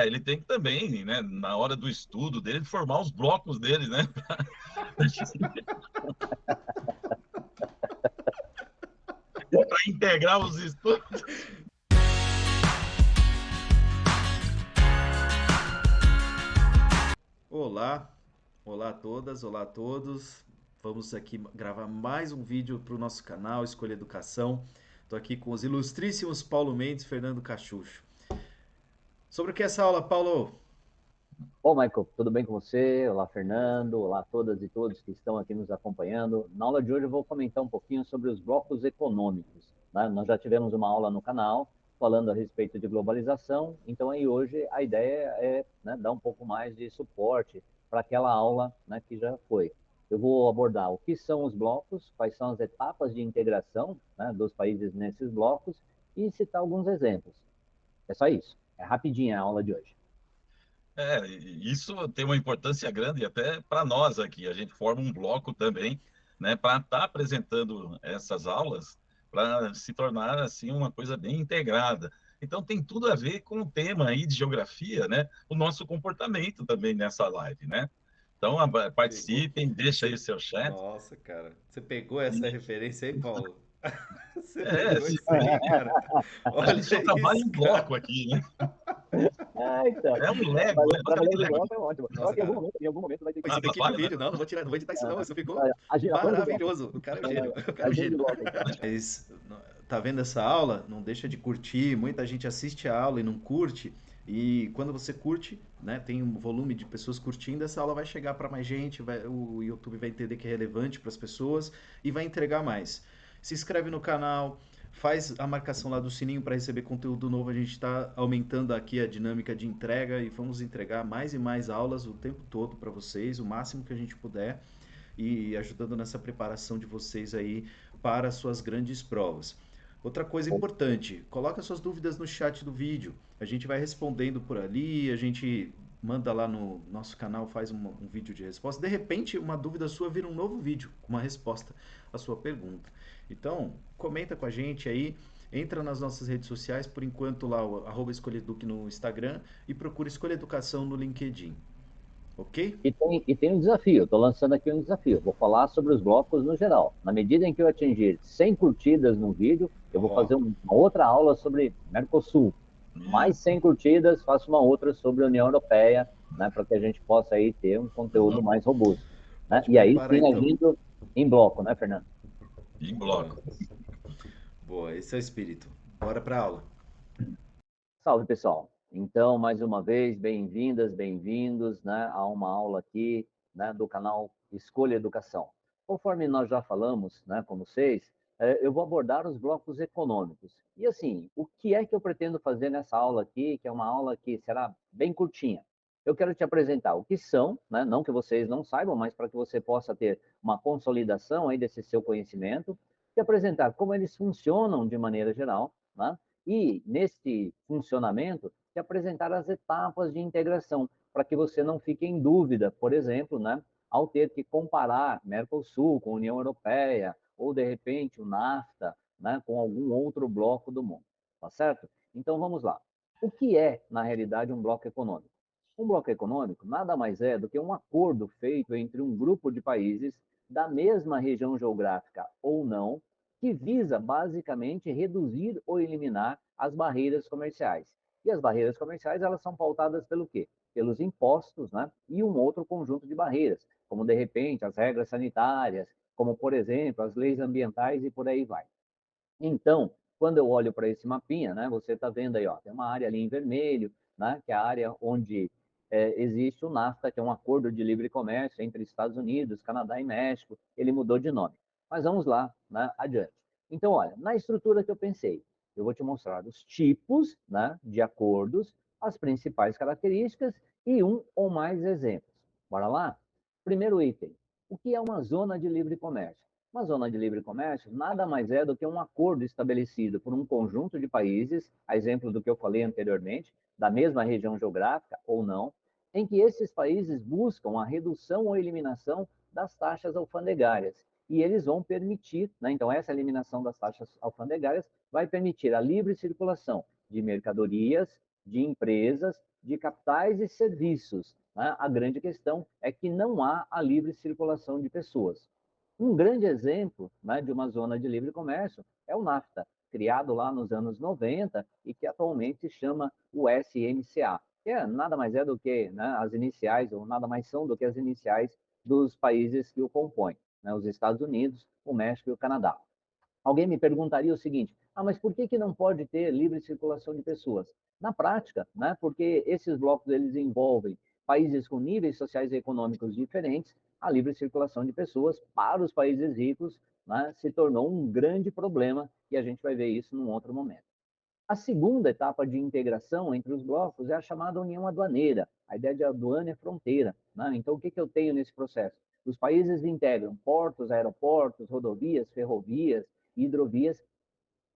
Ele tem que também, né, na hora do estudo dele, formar os blocos dele, né? Para integrar os estudos. Olá, olá a todas, olá a todos. Vamos aqui gravar mais um vídeo para o nosso canal Escolha Educação. Estou aqui com os ilustríssimos Paulo Mendes e Fernando Cachucho. Sobre o que é essa aula, Paulo? Bom, Michael, tudo bem com você? Olá, Fernando. Olá a todas e todos que estão aqui nos acompanhando. Na aula de hoje eu vou comentar um pouquinho sobre os blocos econômicos, né? Nós já tivemos uma aula no canal falando a respeito de globalização, então aí hoje a ideia é, né, dar um pouco mais de suporte para aquela aula, né, que já foi. Eu vou abordar o que são os blocos, quais são as etapas de integração, né, dos países nesses blocos e citar alguns exemplos. É só isso. É rapidinha a aula de hoje. Isso tem uma importância grande até para nós aqui. A gente forma um bloco também, né, para estar apresentando essas aulas, para se tornar assim uma coisa bem integrada. Então tem tudo a ver com o tema aí de geografia, né? O nosso comportamento também nessa live, né? Então Pegou? participem, deixa aí Você... o seu chat. Nossa, cara. Você pegou essa referência aí, Paulo? Você É, pegou isso aí, cara? a gente só Olha trabalha isso, em cara. bloco aqui, né? Então, É um Lego, né? Você sabe que trabalhando em Lego? bloco é ótimo. Só Nossa, que cara. em algum momento vai ter que Você Ah, tem que ir pro fale, vai. vídeo. Não, não vou tirar, não vou editar isso não. Isso ficou a giratória do bloco. maravilhoso. O cara é um gênio. O cara A é um gíria do gênio. bloco. Mas tá vendo essa aula? Não deixa de curtir. Muita gente assiste a aula e não curte. E quando você curte, né, tem um volume de pessoas curtindo, essa aula vai chegar para mais gente, o YouTube vai entender que é relevante para as pessoas e vai entregar mais. Se inscreve no canal, faz a marcação lá do sininho para receber conteúdo novo. A gente está aumentando aqui a dinâmica de entrega e vamos entregar mais e mais aulas o tempo todo para vocês, o máximo que a gente puder e ajudando nessa preparação de vocês aí para as suas grandes provas. Outra coisa importante, coloca suas dúvidas no chat do vídeo. A gente vai respondendo por ali, a gente manda lá no nosso canal, faz um vídeo de resposta. De repente, uma dúvida sua vira um novo vídeo com uma resposta à sua pergunta. Então, comenta com a gente aí, entra nas nossas redes sociais, por enquanto lá, o @escolheduc no Instagram e procura Escolha Educação no LinkedIn. Ok? E tem um desafio, estou lançando aqui um desafio. Vou falar sobre os blocos no geral. Na medida em que eu atingir 100 curtidas no vídeo, eu vou Ó, fazer uma outra aula sobre Mercosul. Mais Isso. 100 curtidas, faço uma outra sobre a União Europeia, né, para que a gente possa aí ter um conteúdo mais robusto. Né? pode E aí preparar sim, então. agindo em bloco, né, Fernando? Em Boa. bloco. Boa, esse é o espírito. Bora pra aula. Salve, pessoal. Então, mais uma vez, bem-vindas, bem-vindos, né, a uma aula aqui, né, do canal Escolha Educação. Conforme nós já falamos, né, com vocês, eu vou abordar os blocos econômicos. E assim, o que é que eu pretendo fazer nessa aula aqui, que é uma aula que será bem curtinha? Eu quero te apresentar o que são, né, não que vocês não saibam, mas para que você possa ter uma consolidação aí desse seu conhecimento, te apresentar como eles funcionam de maneira geral, né? E, nesse funcionamento, te apresentar as etapas de integração, para que você não fique em dúvida, por exemplo, né, ao ter que comparar Mercosul com a União Europeia, ou, de repente, o NAFTA, né, com algum outro bloco do mundo. Tá certo? Então, vamos lá. O que é, na realidade, um bloco econômico? Um bloco econômico nada mais é do que um acordo feito entre um grupo de países da mesma região geográfica ou não, que visa basicamente reduzir ou eliminar as barreiras comerciais. E as barreiras comerciais, elas são pautadas pelo quê? Pelos impostos, né? E um outro conjunto de barreiras, como de repente as regras sanitárias, como por exemplo as leis ambientais e por aí vai. Então, quando eu olho para esse mapinha, né, você está vendo aí, ó, tem uma área ali em vermelho, né, que é a área onde existe o NAFTA, que é um acordo de livre comércio entre Estados Unidos, Canadá e México. Ele mudou de nome. Mas vamos lá, né, adiante. Então, olha, na estrutura que eu pensei, eu vou te mostrar os tipos, né, de acordos, as principais características e um ou mais exemplos. Bora lá? Primeiro item. O que é uma zona de livre comércio? Uma zona de livre comércio nada mais é do que um acordo estabelecido por um conjunto de países, a exemplo do que eu falei anteriormente, da mesma região geográfica ou não, em que esses países buscam a redução ou eliminação das taxas alfandegárias. E eles vão permitir, né, então essa eliminação das taxas alfandegárias vai permitir a livre circulação de mercadorias, de empresas, de capitais e serviços. Né? A grande questão é que não há a livre circulação de pessoas. Um grande exemplo, né, de uma zona de livre comércio é o NAFTA, criado lá nos anos 90 e que atualmente se chama o SMCA, que nada mais é do que, né, as iniciais, ou nada mais são do que as iniciais dos países que o compõem, né, os Estados Unidos, o México e o Canadá. Alguém me perguntaria o seguinte: mas por que não pode ter livre circulação de pessoas? Na prática, né, porque esses blocos eles envolvem países com níveis sociais e econômicos diferentes, a livre circulação de pessoas para os países ricos, né, se tornou um grande problema, e a gente vai ver isso num outro momento. A segunda etapa de integração entre os blocos é a chamada união aduaneira. A ideia de aduana é fronteira. Né? Então, o que eu tenho nesse processo? Os países integram portos, aeroportos, rodovias, ferrovias, hidrovias,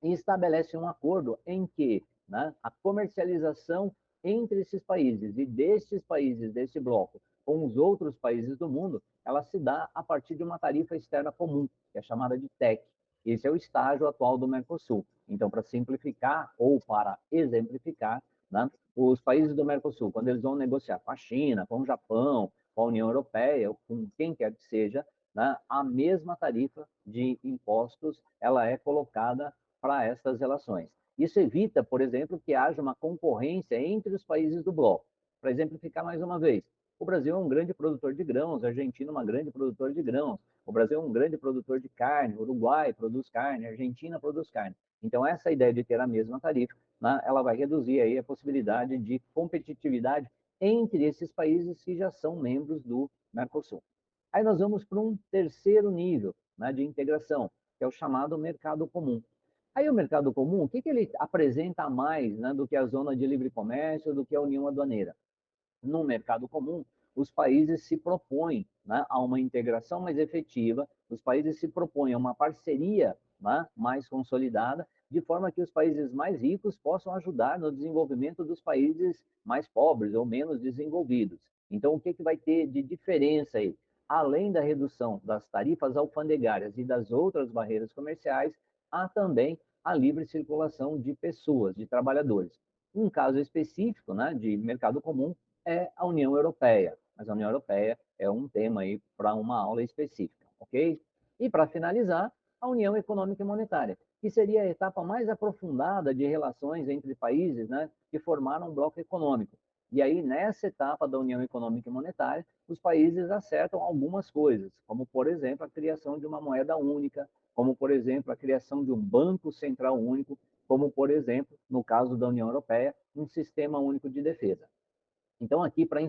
e estabelece um acordo em que, né, a comercialização entre esses países e destes países desse bloco com os outros países do mundo, ela se dá a partir de uma tarifa externa comum, que é chamada de TEC. Esse é o estágio atual do Mercosul. Então, para simplificar ou para exemplificar, né, os países do Mercosul, quando eles vão negociar com a China, com o Japão, com a União Europeia, ou com quem quer que seja, né, a mesma tarifa de impostos ela é colocada para essas relações. Isso evita, por exemplo, que haja uma concorrência entre os países do bloco. Para exemplificar mais uma vez, o Brasil é um grande produtor de grãos, a Argentina é uma grande produtora de grãos, o Brasil é um grande produtor de carne, o Uruguai produz carne, a Argentina produz carne. Então, essa ideia de ter a mesma tarifa, né, ela vai reduzir aí a possibilidade de competitividade entre esses países que já são membros do Mercosul. Aí nós vamos para um terceiro nível, né, de integração, que é o chamado mercado comum. Aí o mercado comum, o que ele apresenta mais, né, do que a zona de livre comércio, do que a união aduaneira? No mercado comum, os países se propõem, né, a uma integração mais efetiva, os países se propõem a uma parceria, né, mais consolidada, de forma que os países mais ricos possam ajudar no desenvolvimento dos países mais pobres ou menos desenvolvidos. Então, o que vai ter de diferença aí? Além da redução das tarifas alfandegárias e das outras barreiras comerciais, há também a livre circulação de pessoas, de trabalhadores. Um caso específico, né, de mercado comum é a União Europeia, mas a União Europeia é um tema aí para uma aula específica, ok? E para finalizar, a União Econômica e Monetária, que seria a etapa mais aprofundada de relações entre países, né, que formaram um bloco econômico. E aí, nessa etapa da União Econômica e Monetária, os países acertam algumas coisas, como, por exemplo, a criação de uma moeda única, como, por exemplo, a criação de um banco central único, como, por exemplo, no caso da União Europeia, um sistema único de defesa. Então, aqui, para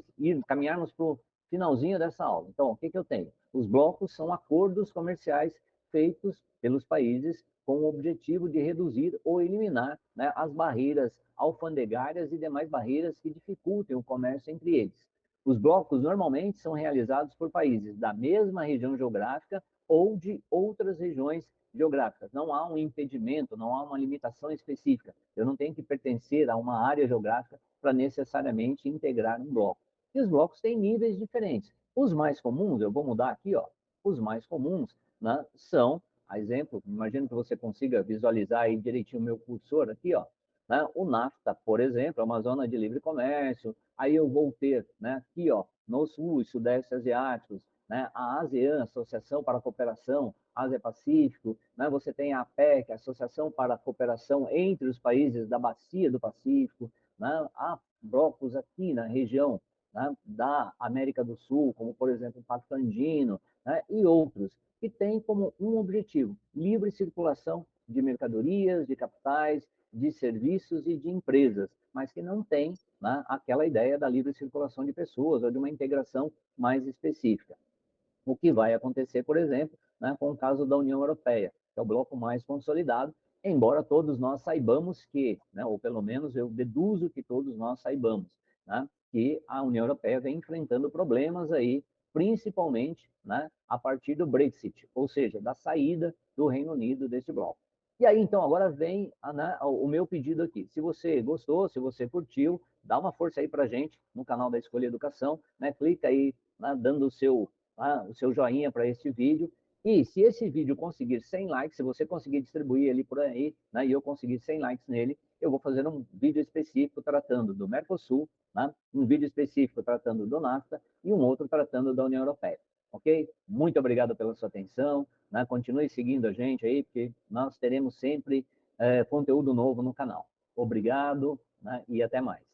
caminharmos para o finalzinho dessa aula. Então, o que eu tenho? Os blocos são acordos comerciais feitos pelos países com o objetivo de reduzir ou eliminar, né, as barreiras alfandegárias e demais barreiras que dificultem o comércio entre eles. Os blocos normalmente são realizados por países da mesma região geográfica ou de outras regiões geográficas. Não há um impedimento, não há uma limitação específica. Eu não tenho que pertencer a uma área geográfica para necessariamente integrar um bloco. E os blocos têm níveis diferentes. Os mais comuns, eu vou mudar aqui, ó, os mais comuns, né, são, a exemplo, imagino que você consiga visualizar aí direitinho o meu cursor aqui, ó, né, o NAFTA, por exemplo, é uma zona de livre comércio. Aí eu vou ter, né, aqui, ó, no sul e sudeste asiáticos, né, a ASEAN, Associação para a Cooperação Ásia-Pacífico, né, você tem a APEC, Associação para a Cooperação entre os países da Bacia do Pacífico, né, há blocos aqui na região, né, da América do Sul, como, por exemplo, o Pacto Andino, né, e outros, que têm como um objetivo livre circulação de mercadorias, de capitais, de serviços e de empresas, mas que não tem, né, aquela ideia da livre circulação de pessoas ou de uma integração mais específica. O que vai acontecer, por exemplo, né, com o caso da União Europeia, que é o bloco mais consolidado, embora todos nós saibamos que, né, ou pelo menos eu deduzo que todos nós saibamos, né, que a União Europeia vem enfrentando problemas aí, principalmente, né, a partir do Brexit, ou seja, da saída do Reino Unido desse bloco. E aí, então, agora vem, né, o meu pedido aqui. Se você gostou, se você curtiu, dá uma força aí para a gente no canal da Escolha Educação, né, clica aí, né, dando o seu joinha para este vídeo. E se esse vídeo conseguir 100 likes, se você conseguir distribuir ele por aí, né, e eu conseguir 100 likes nele, eu vou fazer um vídeo específico tratando do Mercosul, né? Um vídeo específico tratando do NAFTA e um outro tratando da União Europeia. Ok? Muito obrigado pela sua atenção, né? Continue seguindo a gente aí, porque nós teremos sempre conteúdo novo no canal. Obrigado, né? E até mais.